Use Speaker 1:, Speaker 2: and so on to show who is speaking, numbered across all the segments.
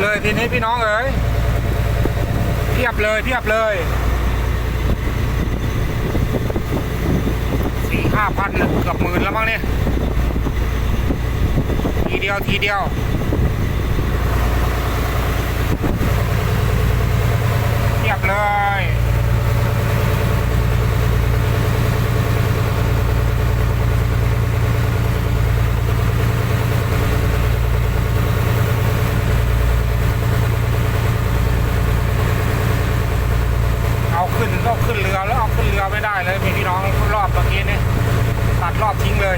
Speaker 1: เลยทีนี้พี่น้องเอ๋ยเพียบเลย4-5 พันเกือบ10,000แล้วมั้งเนี่ยทีเดียวเพียบเลยขึ้นเรือแล้วเอาขึ้นเรือไม่ได้เลยมีพี่น้องรอบเมื่อกี้นี่ตัดรอบทิ้งเลย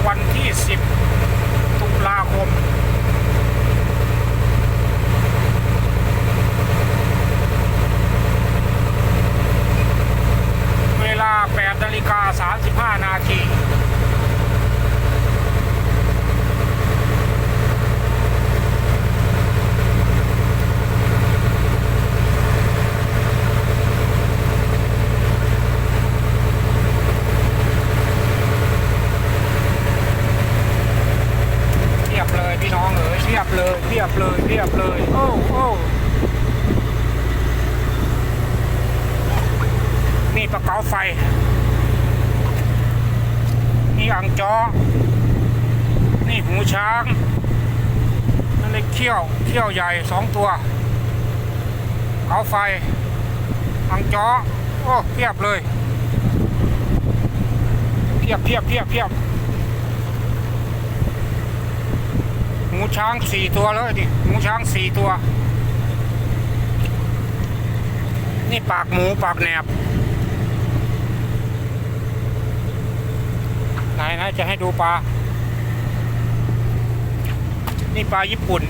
Speaker 1: วันที่10 ตุลาคม8:35 นาทีเทียบเลยพี่น้องเอ๋ยเทียบเลยโอ้นี่ปะเก๋าไฟนี่อ่างจ้อนี่หูช้างนั่นเลยเขี้ยวใหญ่2 ตัวเก๋าไฟอ่างจ้อโอ้เพียบเลยเพียบหูช้าง4 ตัวเลยดิหูช้าง4 ตัวนี่ปากหมูปากแหนบไหนจะให้ดูปลานี่ปลาญี่ปุ่น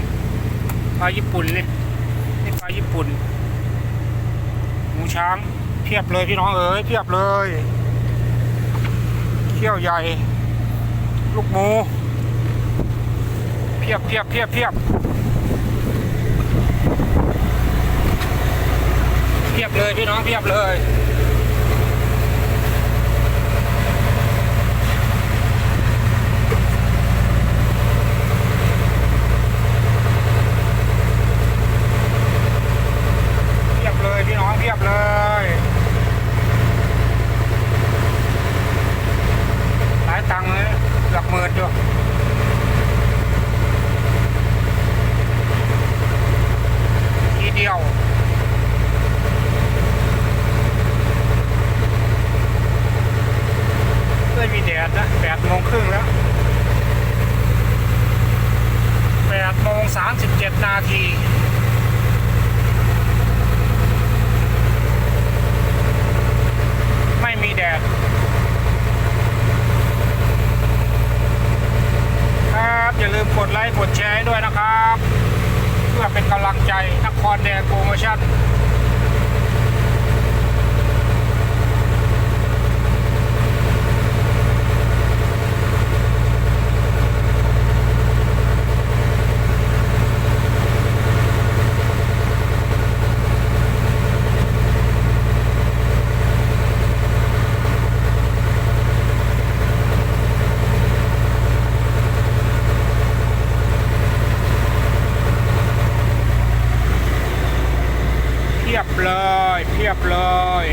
Speaker 1: นี่ปลาญี่ปุ่นหมูช้างเพียบเลยพี่น้องเอ๋ยเพียบเลยเขี้ยวใหญ่ลูกหมูเพียบเลยพี่น้องเพียบเลยพี่น้องเพียบเลยหลายตังค์เลยเกือบ10,000อยู่ทีเดียวไม่มีแดดนะ8:30แล้ว8:37 นาทีไม่มีแดดครับอย่าลืมกดไลค์กดแชร์ให้ด้วยนะครับเพื่อเป็นกำลังใจนครแดงโปรโมชั่นเพียบเลย